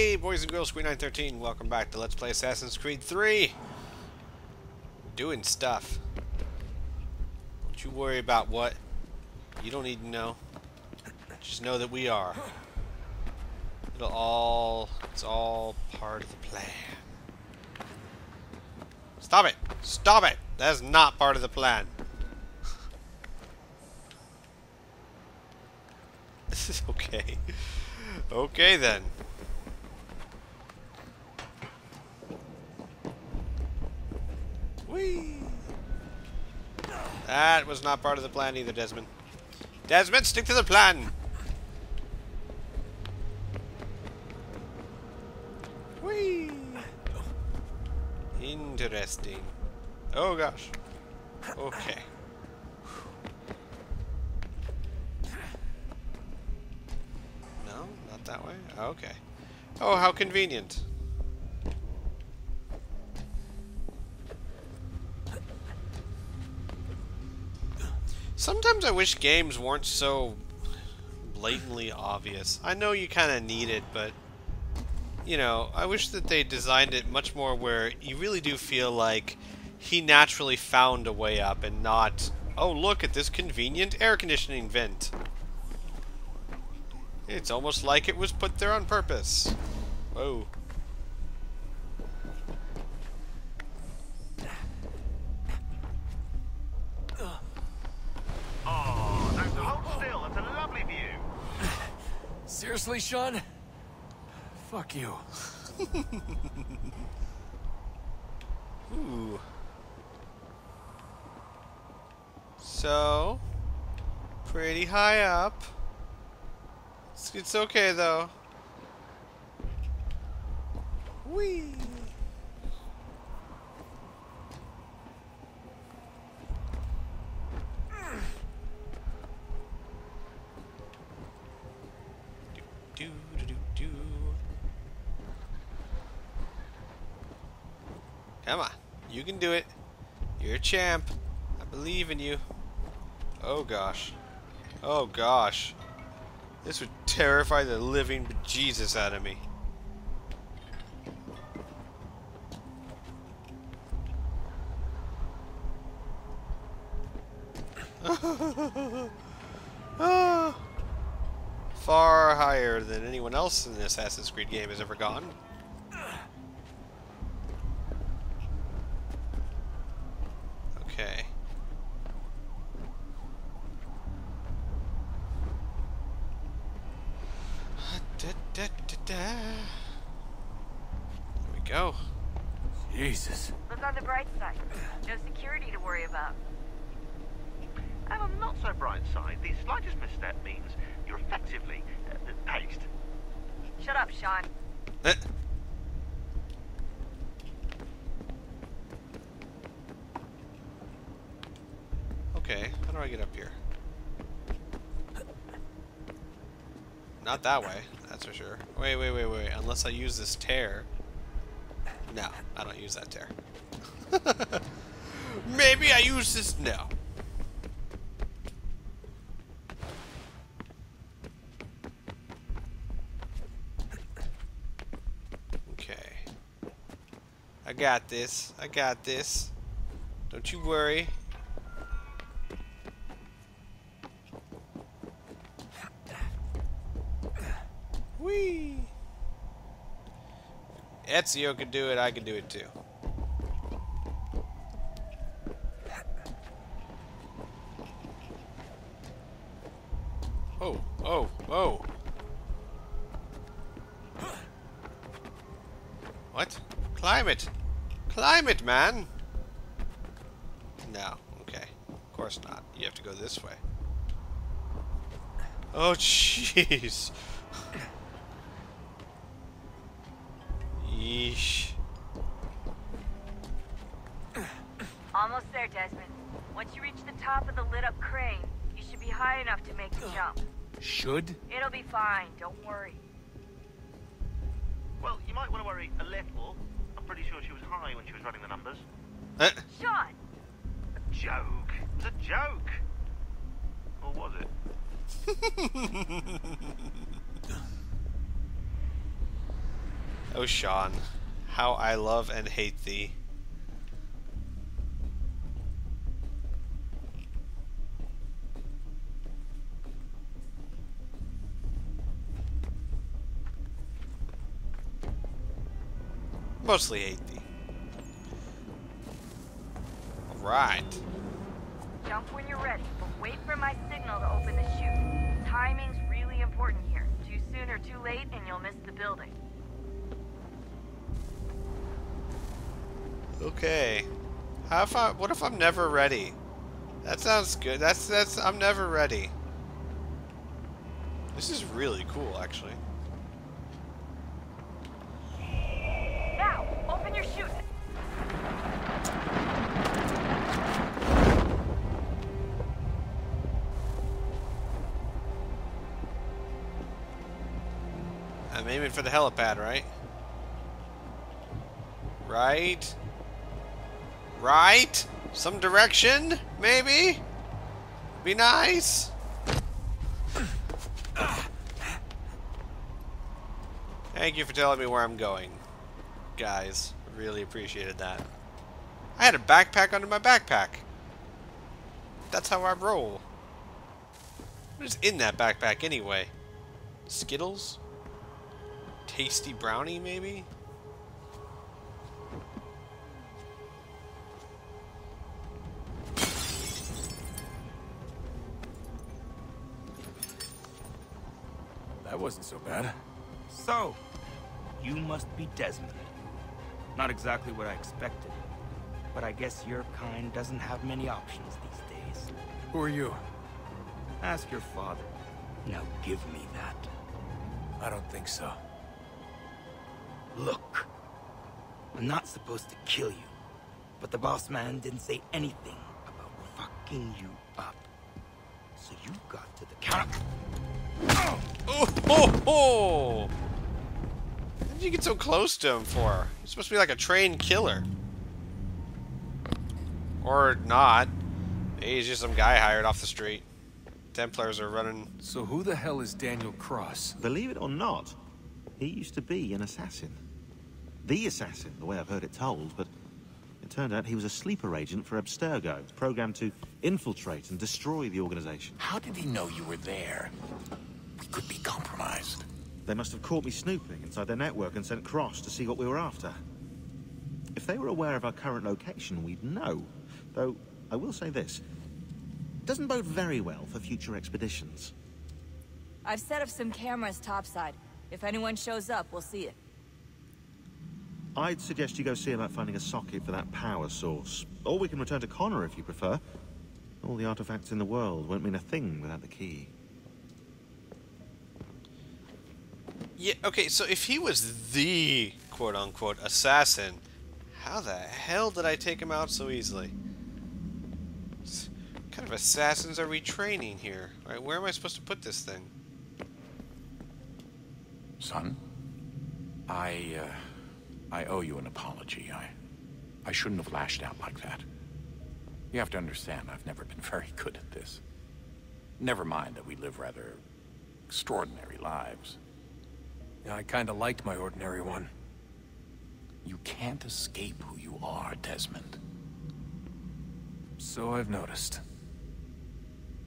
Hey, boys and girls, Queen913, welcome back to Let's Play Assassin's Creed 3. Doing stuff. Don't you worry about what you don't need to know. Just know that we are. It's all part of the plan. Stop it! Stop it! That's not part of the plan. This is okay. Okay then. Whee! That was not part of the plan either, Desmond. Desmond, stick to the plan! Whee! Interesting. Oh gosh. Okay. No, not that way? Okay. Oh, how convenient. Sometimes I wish games weren't so blatantly obvious. I know you kind of need it, but you know, I wish that they designed it much more where you really do feel like he naturally found a way up and not, oh look at this convenient air conditioning vent. It's almost like it was put there on purpose. Whoa. Oh, now hold still. It's a lovely view. Seriously, Sean? Fuck you. Ooh. So, pretty high up. It's okay though. Whee! Come on, you can do it. You're a champ. I believe in you. Oh gosh. Oh gosh. This would terrify the living bejesus out of me. Far higher than anyone else in the Assassin's Creed game has ever gone. Okay. There we go. Jesus. Look on the bright side. No security to worry about. And on the not so bright side, the slightest misstep means you're effectively paced. Shut up, Sean. Okay, how do I get up here? Not that way, that's for sure. Wait. Unless I use this tear. No, I don't use that tear. Maybe I use this. No. Okay. I got this. I got this. Don't you worry. Whee! Ezio could do it, I can do it too. Oh. What? Climb it! Climb it, man! No, okay. Of course not. You have to go this way. Oh, jeez. Yeesh. Almost there, Desmond. Once you reach the top of the lit-up crane, you should be high enough to make the jump. Should? It'll be fine. Don't worry. Well, you might want to worry a little. I'm pretty sure she was high when she was running the numbers. Sean! A joke. It was a joke. Or was it? Oh, Sean. How I love and hate thee. Mostly hate thee. Alright. Jump when you're ready, but wait for my signal to open the chute. Timing's really important here. Too soon or too late, and you'll miss the building. Okay. What if I'm never ready? That sounds good. I'm never ready. This is really cool, actually. Now, open your chute. I'm aiming for the helipad, right? Right? Right? Some direction? Maybe? Be nice? Thank you for telling me where I'm going, guys. Really appreciated that. I had a backpack under my backpack. That's how I roll. What is in that backpack anyway? Skittles? Tasty brownie, maybe? That wasn't so bad. So, you must be Desmond. Not exactly what I expected, but I guess your kind doesn't have many options these days. Who are you? Ask your father. Now give me that. I don't think so. Look, I'm not supposed to kill you, but the boss man didn't say anything about fucking you up. So you got to the counter. Oh ho ho! What did you get so close to him for? He's supposed to be like a trained killer. Or not. Maybe he's just some guy hired off the street. Templars are running. So who the hell is Daniel Cross? Believe it or not, he used to be an assassin. The assassin, the way I've heard it told, but it turned out he was a sleeper agent for Abstergo, programmed to infiltrate and destroy the organization. How did he know you were there? We could be compromised. They must have caught me snooping inside their network and sent Cross to see what we were after. If they were aware of our current location, we'd know. Though, I will say this. It doesn't bode very well for future expeditions. I've set up some cameras topside. If anyone shows up, we'll see it. I'd suggest you go see about finding a socket for that power source. Or we can return to Connor if you prefer. All the artifacts in the world won't mean a thing without the key. Yeah, okay, so if he was the quote-unquote assassin, how the hell did I take him out so easily? What kind of assassins are we training here? Alright, where am I supposed to put this thing? Son, I owe you an apology. I shouldn't have lashed out like that. You have to understand, I've never been very good at this. Never mind that we live rather extraordinary lives. Yeah, I kinda liked my ordinary one. You can't escape who you are, Desmond. So I've noticed.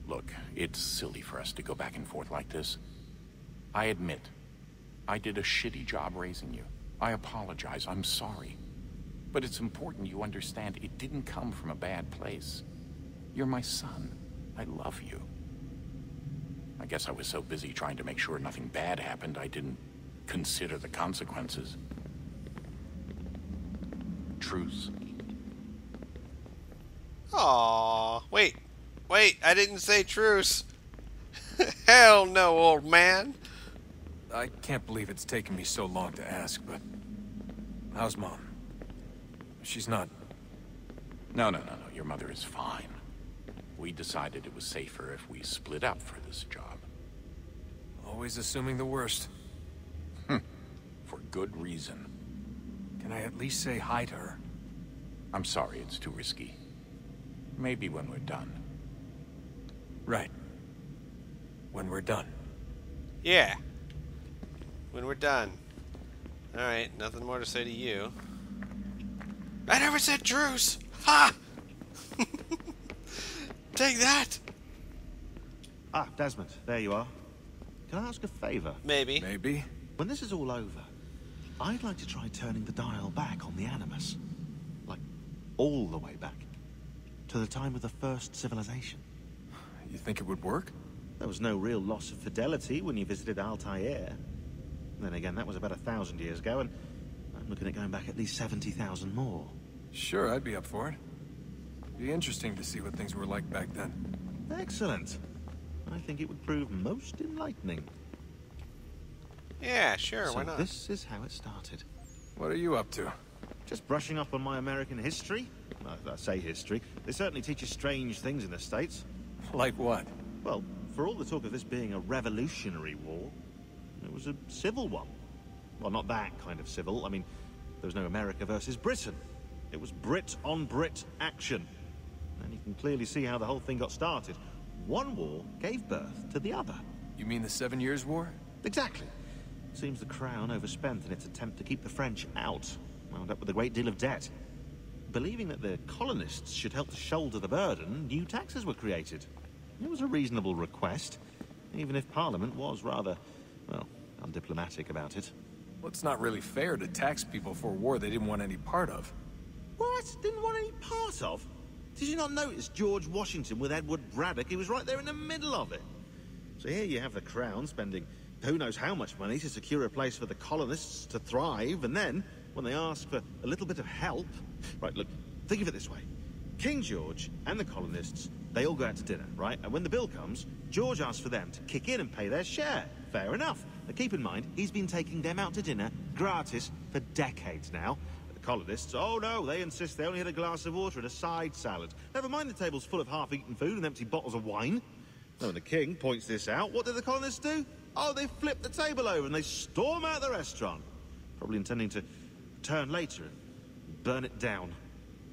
Look, it's silly for us to go back and forth like this. I admit, I did a shitty job raising you. I apologize, I'm sorry. But it's important you understand it didn't come from a bad place. You're my son. I love you. I guess I was so busy trying to make sure nothing bad happened, I didn't consider the consequences. Truce. Aww. Wait, I didn't say truce. Hell no, old man. I can't believe it's taken me so long to ask, but... how's Mom? She's not... No. Your mother is fine. We decided it was safer if we split up for this job. Always assuming the worst. For good reason. Can I at least say hi to her? I'm sorry, it's too risky. Maybe when we're done. Right. When we're done. Yeah. When we're done. Alright, nothing more to say to you. I never said truce! Ha! Take that! Ah, Desmond, there you are. Can I ask a favor? Maybe. Maybe. When this is all over, I'd like to try turning the dial back on the Animus. Like, all the way back. To the time of the first civilization. You think it would work? There was no real loss of fidelity when you visited Altair. Then again, that was about 1,000 years ago, and I'm looking at going back at least 70,000 more. Sure, I'd be up for it. Be interesting to see what things were like back then. Excellent. I think it would prove most enlightening. Yeah, sure, So why not? this is how it started. What are you up to? Just brushing up on my American history. Well, I say history. They certainly teach you strange things in the States. Like what? Well, for all the talk of this being a revolutionary war, it was a civil one. Well, not that kind of civil. I mean, there was no America versus Britain. It was Brit on Brit action. And you can clearly see how the whole thing got started. One war gave birth to the other. You mean the 7 Years' War? Exactly. Seems the Crown overspent in its attempt to keep the French out. Wound up with a great deal of debt. Believing that the colonists should help to shoulder the burden, new taxes were created. It was a reasonable request, even if Parliament was rather, well, undiplomatic about it. Well, it's not really fair to tax people for a war they didn't want any part of. What? Didn't want any part of? Did you not notice George Washington with Edward Braddock? He was right there in the middle of it. So here you have the Crown spending who knows how much money to secure a place for the colonists to thrive, and then, when they ask for a little bit of help... Right, look, think of it this way. King George and the colonists, they all go out to dinner, right? And when the bill comes, George asks for them to kick in and pay their share. Fair enough. But keep in mind, he's been taking them out to dinner, gratis, for decades now. The colonists, oh no, they insist they only had a glass of water and a side salad. Never mind the table's full of half-eaten food and empty bottles of wine. Now, when the king points this out, what do the colonists do? Oh, they flip the table over and they storm out the restaurant. Probably intending to return later and burn it down.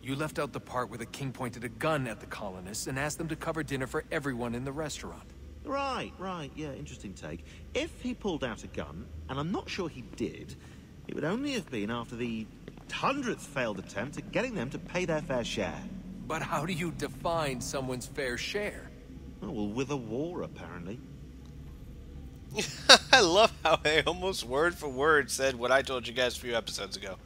You left out the part where the king pointed a gun at the colonists and asked them to cover dinner for everyone in the restaurant. Right, yeah, interesting take. If he pulled out a gun, and I'm not sure he did, it would only have been after the 100th failed attempt at getting them to pay their fair share. But how do you define someone's fair share? Oh, well, with a war, apparently. I love how they almost word for word said what I told you guys a few episodes ago.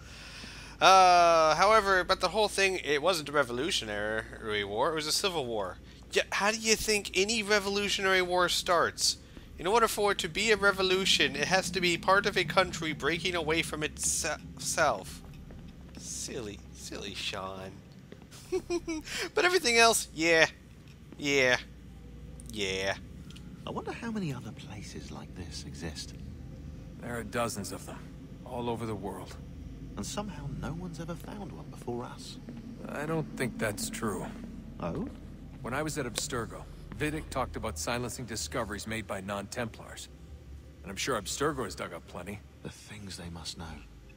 However, but the whole thing, it wasn't a revolutionary war, it was a civil war. Yeah, how do you think any revolutionary war starts? In order for it to be a revolution, it has to be part of a country breaking away from itself. Silly Sean. But everything else, yeah. I wonder how many other places like this exist. There are dozens of them, all over the world. And somehow no one's ever found one before us. I don't think that's true. Oh? When I was at Abstergo, Vidic talked about silencing discoveries made by non-Templars. And I'm sure Abstergo has dug up plenty. The things they must know.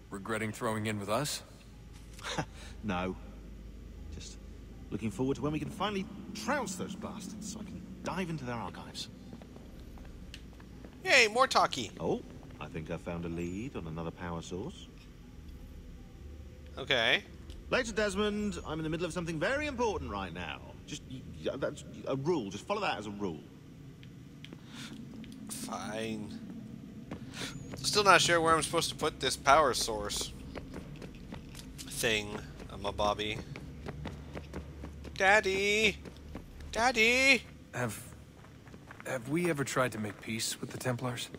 Regretting throwing in with us? No. Just looking forward to when we can finally trounce those bastards so I can dive into their archives. Yay, more talkie. Oh, I think I found a lead on another power source. Okay. Later, Desmond. I'm in the middle of something very important right now. Just, that's a rule. Just follow that as a rule. Fine. Still not sure where I'm supposed to put this power source thing. I'm a Bobby. Daddy! Have we ever tried to make peace with the Templars?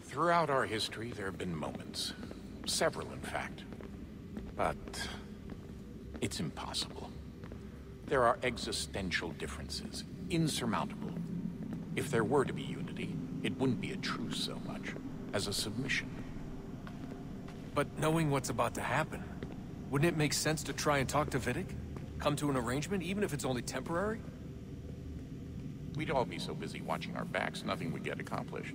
Throughout our history, there have been moments. Several, in fact. But it's impossible. There are existential differences, insurmountable. If there were to be unity, it wouldn't be a truce so much as a submission. But knowing what's about to happen, wouldn't it make sense to try and talk to Vidic? Come to an arrangement, even if it's only temporary? We'd all be so busy watching our backs, nothing would get accomplished.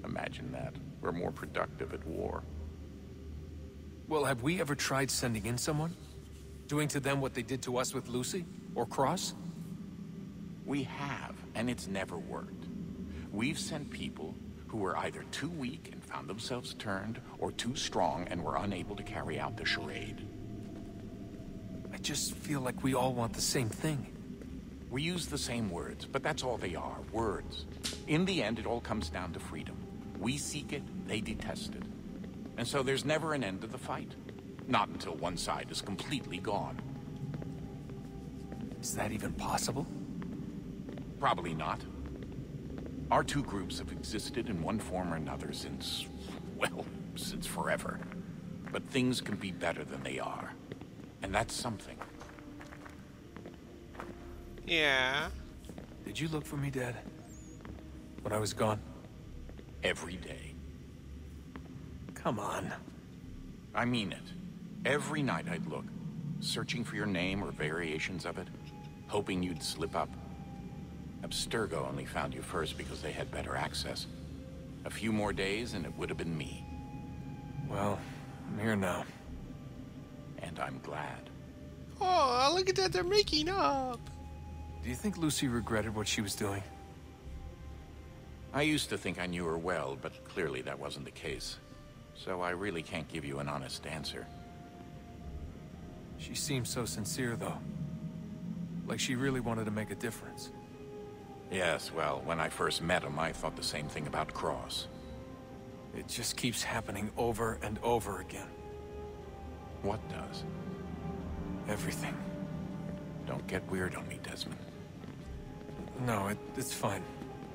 Imagine that. We're more productive at war. Well, have we ever tried sending in someone? Doing to them what they did to us with Lucy? Or Cross? We have, and it's never worked. We've sent people who were either too weak and found themselves turned, or too strong and were unable to carry out the charade. I just feel like we all want the same thing. We use the same words, but that's all they are, words. In the end, it all comes down to freedom. We seek it, they detest it. And so there's never an end to the fight. Not until one side is completely gone. Is that even possible? Probably not. Our two groups have existed in one form or another since, well, since forever. But things can be better than they are. And that's something. Yeah. Did you look for me, Dad? When I was gone? Every day. Come on. I mean it. Every night I'd look, searching for your name or variations of it, hoping you'd slip up. Abstergo only found you first because they had better access. A few more days and it would have been me. Well, I'm here now. And I'm glad. Oh, look at that, they're making up. Do you think Lucy regretted what she was doing? I used to think I knew her well, but clearly that wasn't the case. So I really can't give you an honest answer. She seemed so sincere, though. Like she really wanted to make a difference. Yes, well, when I first met him, I thought the same thing about Cross. It just keeps happening over and over again. What does? Everything. Don't get weird on me, Desmond. No, it's fine.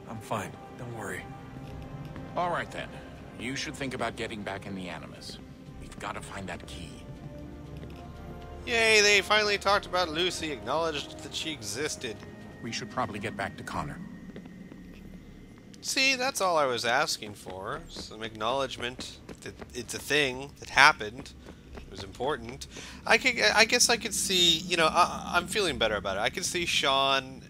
I'm fine. Don't worry. All right, then. You should think about getting back in the Animus. We've got to find that key. Yay, they finally talked about Lucy, acknowledged that she existed. We should probably get back to Connor. See, that's all I was asking for. Some acknowledgement that it's a thing that happened. It was important. I guess I could see, you know, I'm feeling better about it. I could see Sean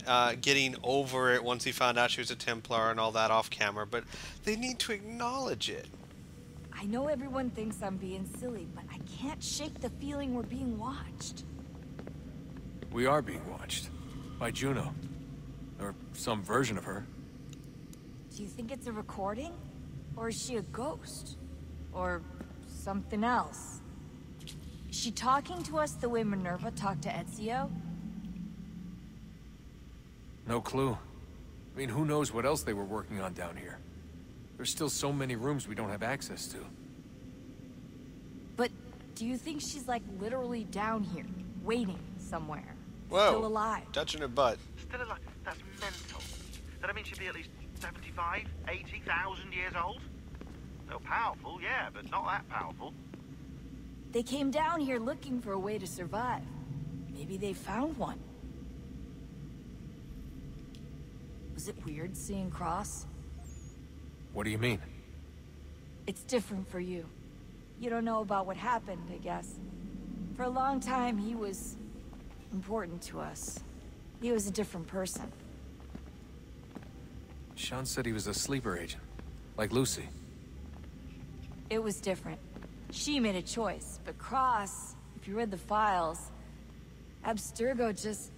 getting over it once he found out she was a Templar and all that off camera, but they need to acknowledge it. I know everyone thinks I'm being silly, but I can't shake the feeling we're being watched. We are being watched. By Juno. Or some version of her. Do you think it's a recording? Or is she a ghost? Or something else? Is she talking to us the way Minerva talked to Ezio? No clue. I mean, who knows what else they were working on down here? There's still so many rooms we don't have access to. But do you think she's like literally down here, waiting somewhere? Whoa. Still alive? Touching her butt. Still alive? That's mental. That means she'd be at least 75, 80,000 years old? So powerful, yeah, but not that powerful. They came down here looking for a way to survive. Maybe they found one. Was it weird seeing Cross? What do you mean? It's different for you. You don't know about what happened, I guess. For a long time, he was important to us. He was a different person. Sean said he was a sleeper agent. Like Lucy. It was different. She made a choice, but Cross, if you read the files, Abstergo just...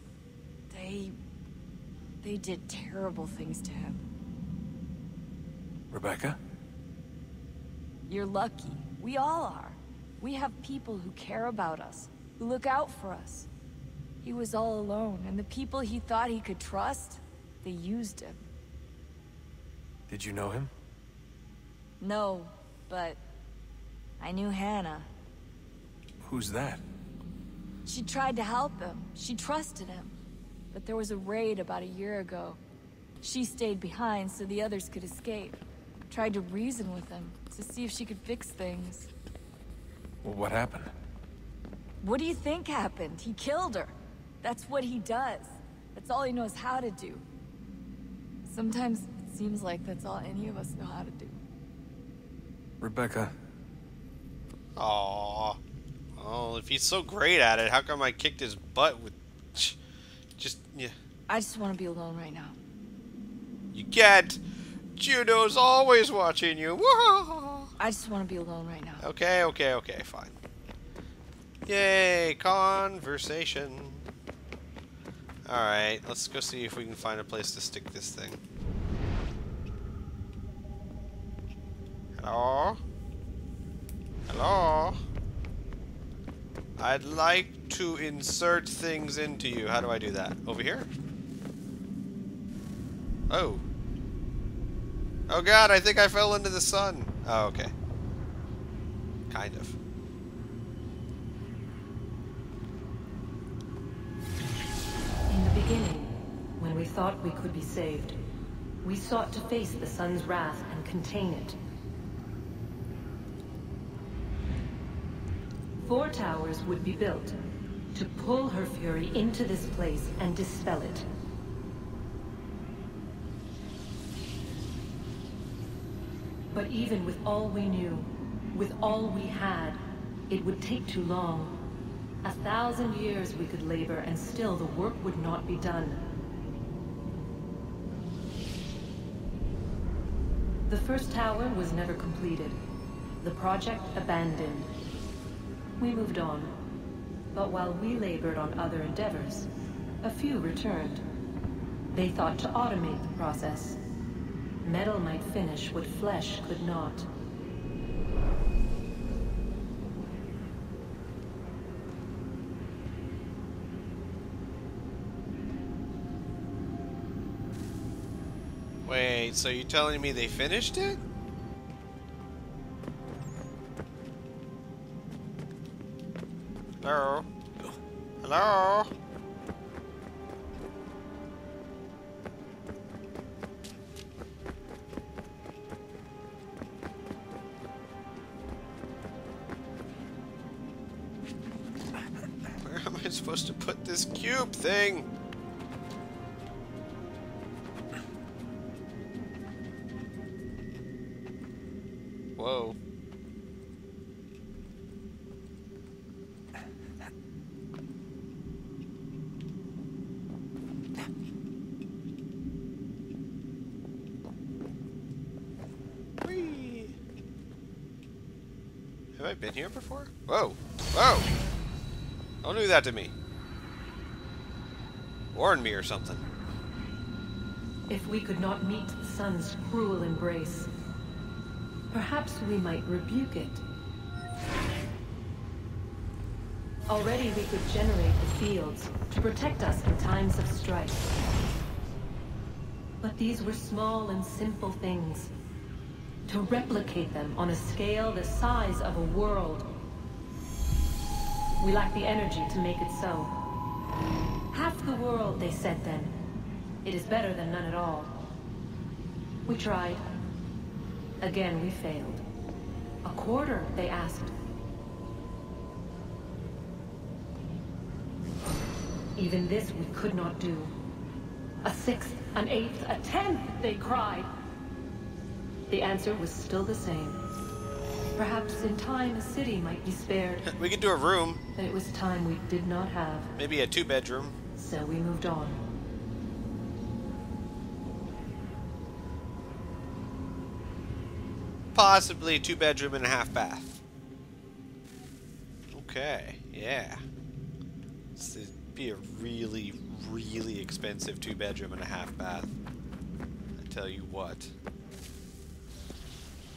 They did terrible things to him. Rebecca? You're lucky. We all are. We have people who care about us, who look out for us. He was all alone, and the people he thought he could trust, they used him. Did you know him? No, but I knew Hannah. Who's that? She tried to help him. She trusted him. But there was a raid about a year ago. She stayed behind so the others could escape. Tried to reason with him to see if she could fix things. Well, what happened? What do you think happened? He killed her. That's what he does. That's all he knows how to do. Sometimes it seems like that's all any of us know how to do. Rebecca. Aww. Oh, if he's so great at it, how come I kicked his butt with... Just, yeah. I just want to be alone right now. You can't. Juno's always watching you. Whoa. I just want to be alone right now. Okay, fine. Yay, conversation. Alright, let's go see if we can find a place to stick this thing. Hello? Hello? I'd like to insert things into you. How do I do that? Over here? Oh. Oh god, I think I fell into the sun. Oh, okay. Kind of. In the beginning, when we thought we could be saved, we sought to face the sun's wrath and contain it. 4 towers would be built to pull her fury into this place and dispel it. But even with all we knew, with all we had, it would take too long. 1,000 years we could labor and still the work would not be done. The first tower was never completed. The project abandoned. We moved on. But while we labored on other endeavors, a few returned. They thought to automate the process. Metal might finish what flesh could not. Wait, so you're telling me they finished it? Hello? Hello? Where am I supposed to put this cube thing? Whoa. Whee! Have I been here before? Whoa! Whoa! Don't do that to me. Warn me or something. If we could not meet the sun's cruel embrace, perhaps we might rebuke it. Already we could generate the fields to protect us in times of strife. But these were small and simple things. To replicate them on a scale the size of a world, we lack the energy to make it so. Half the world, they said then. It is better than none at all. We tried. Again, we failed. A quarter, they asked. Even this we could not do. A sixth, an eighth, a tenth, they cried. The answer was still the same. Perhaps in time a city might be spared. We could do a room. But it was time we did not have. Maybe a 2-bedroom. So we moved on. Possibly a 2-bedroom and a half bath. Okay, yeah. This would be a really, really expensive 2-bedroom and a half bath. I tell you what.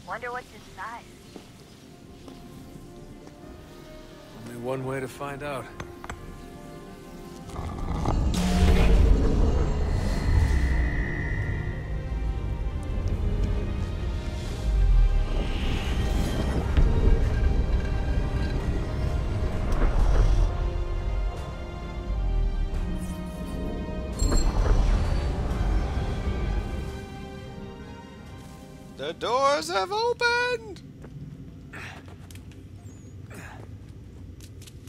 Wonder what's inside. Only one way to find out. The doors have opened!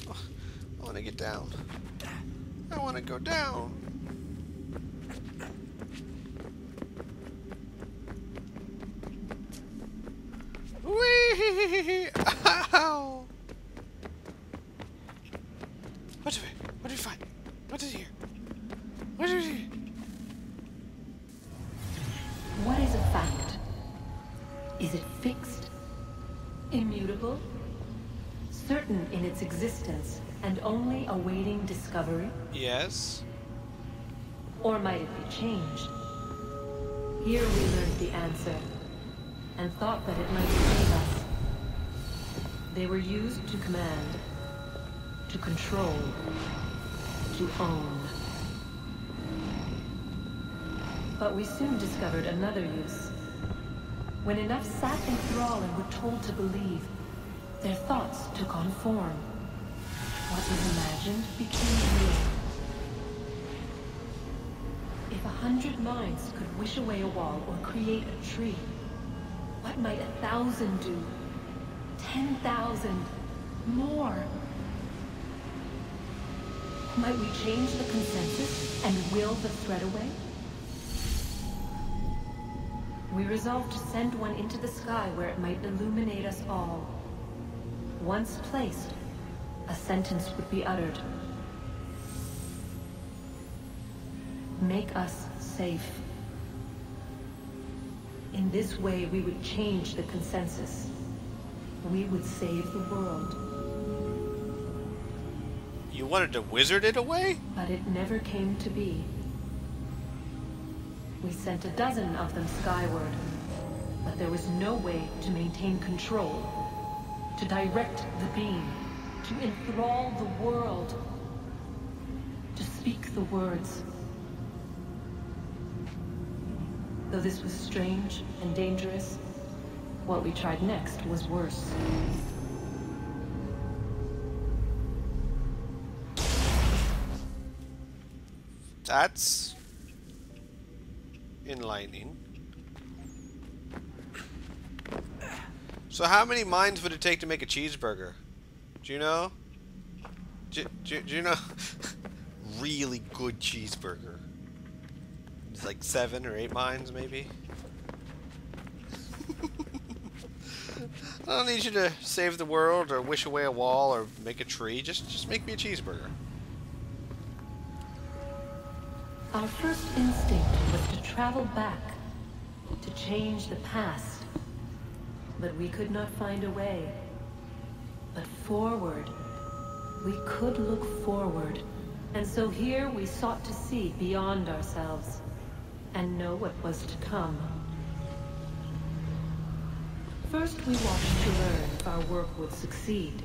Oh, I want to get down. I want to go down. Whee! Ow! What did we find? What is here? What is here? What is a fact? Is it fixed? Immutable? Certain in its existence and only awaiting discovery? Yes. Or might it be changed? Here we learned the answer. and thought that it might save us. They were used to command, to control, to own. But we soon discovered another use. When enough sat in thrall and were told to believe, their thoughts took on form. What was imagined became real. If 100 minds could wish away a wall or create a tree, what might 1,000 do? 10,000? More? Might we change the consensus and will the threat away? We resolved to send one into the sky where it might illuminate us all. Once placed, a sentence would be uttered. Make us safe. In this way, we would change the consensus. We would save the world. You wanted to wizard it away? But it never came to be. We sent a dozen of them skyward, but there was no way to maintain control, to direct the beam, to enthrall the world, to speak the words. Though this was strange and dangerous, what we tried next was worse. That's enlightening. So how many minds would it take to make a cheeseburger? Do you know? Do you know? Really good cheeseburger. It's like 7 or 8 minds, maybe. I don't need you to save the world or wish away a wall or make a tree. Just make me a cheeseburger. Our first instinct was to travel back, to change the past. But we could not find a way. But forward, we could look forward. And so here we sought to see beyond ourselves and know what was to come. First we watched to learn if our work would succeed.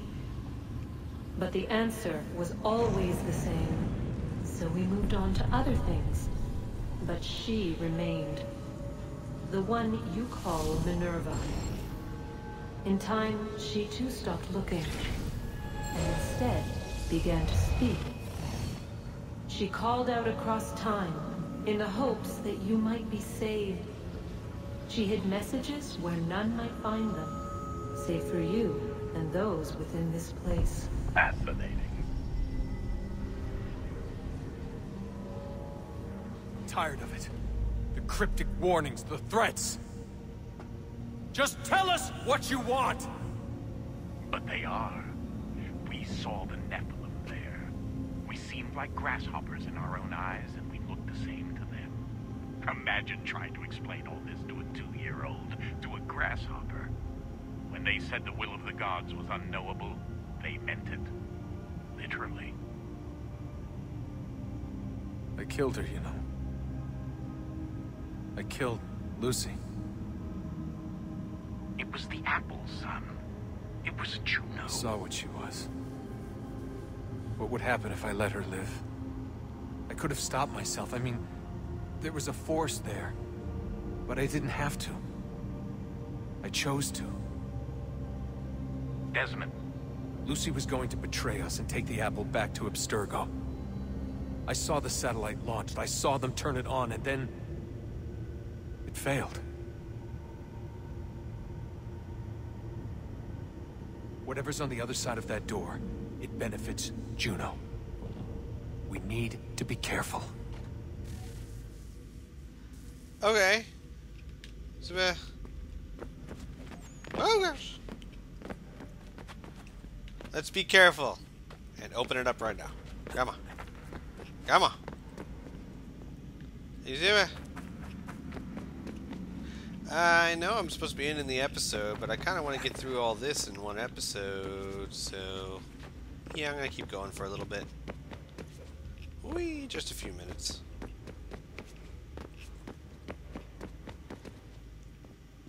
But the answer was always the same. So we moved on to other things. But she remained. The one you call Minerva. In time, she too stopped looking, and instead began to speak. She called out across time, in the hopes that you might be saved. She hid messages where none might find them, save for you and those within this place. Fascinating. Tired of it. The cryptic warnings, the threats. Just tell us what you want! But they are. We saw the Nephilim there. We seemed like grasshoppers in our own eyes, and we looked the same to them. Imagine trying to explain all this to a 2-year-old, to a grasshopper. When they said the will of the gods was unknowable, they meant it. Literally. I killed her, you know. I killed Lucy. It was the apple, son. It was Juno. I saw what she was. What would happen if I let her live? I could have stopped myself. I mean, there was a force there. But I didn't have to. I chose to. Desmond. Lucy was going to betray us and take the apple back to Abstergo. I saw the satellite launched. I saw them turn it on, and then... it failed. Whatever's on the other side of that door, it benefits Juno. We need to be careful. Okay. So, oh gosh. Let's be careful. And open it up right now. Come on. Come on. You see me? I know I'm supposed to be in the episode, but I kind of want to get through all this in one episode, so... yeah, I'm going to keep going for a little bit. Whee, just a few minutes.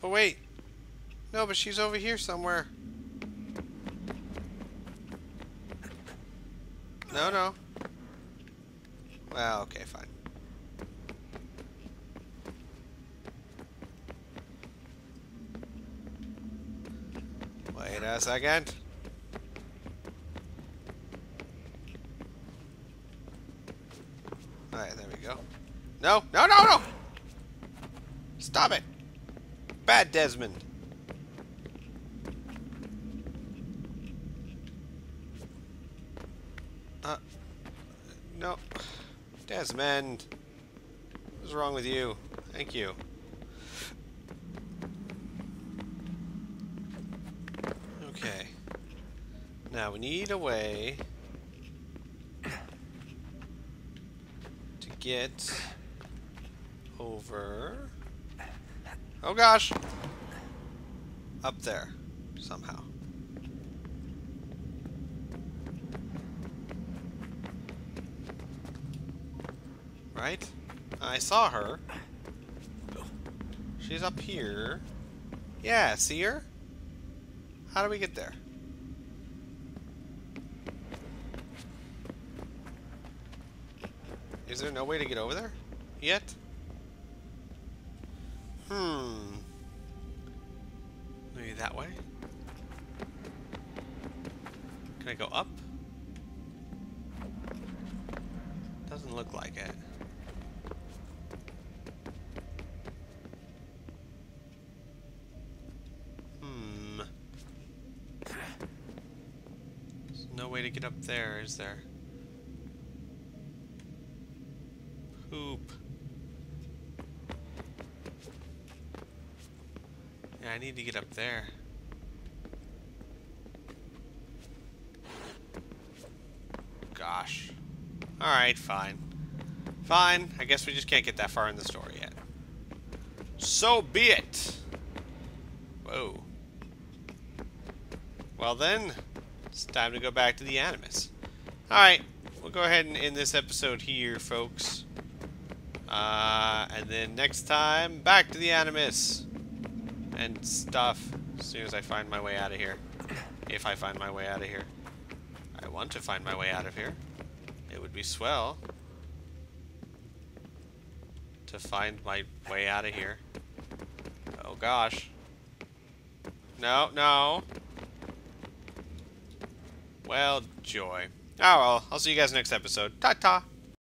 But wait, No, but she's over here somewhere. No, no. Well, okay, fine. Wait a second. Alright, there we go. No, no, no, no! Stop it! Bad Desmond. No. Desmond. What's wrong with you? Thank you. Okay. Now we need a way to get over... Oh gosh! Up there. Somehow. Right? I saw her. She's up here. Yeah, see her? How do we get there? Is there no way to get over there? Yet? Maybe that way? Can I go up? Doesn't look like it. There's no way to get up there, is there? Poop. Yeah, I need to get up there. Gosh. Alright, fine. Fine. I guess we just can't get that far in the story yet. So be it! Whoa. Well then, it's time to go back to the Animus. Alright, we'll go ahead and end this episode here, folks. And then next time, back to the Animus. And stuff, as soon as I find my way out of here. If I find my way out of here. I want to find my way out of here. It would be swell to find my way out of here. Oh gosh. No, no. Well, joy. Oh well, I'll see you guys next episode. Ta-ta!